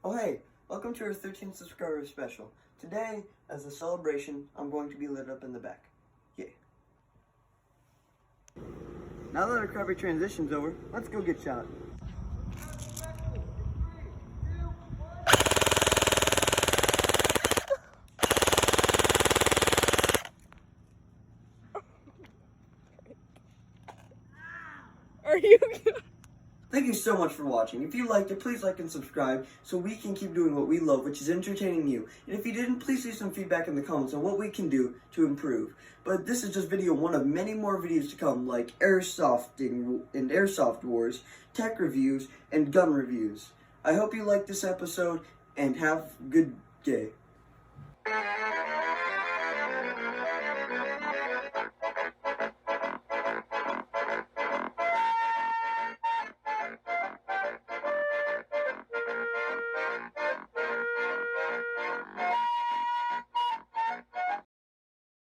Oh hey, welcome to our 13th subscriber special. Today, as a celebration, I'm going to be lit up in the back. Yay. Now that our recovery transition's over, let's go get shot. Are you good? Thank you so much for watching. If you liked it, please like and subscribe so we can keep doing what we love, which is entertaining you. And if you didn't, please leave some feedback in the comments on what we can do to improve. But this is just video one of many more videos to come, like airsofting and airsoft wars, tech reviews, and gun reviews. I hope you liked this episode, and have a good day.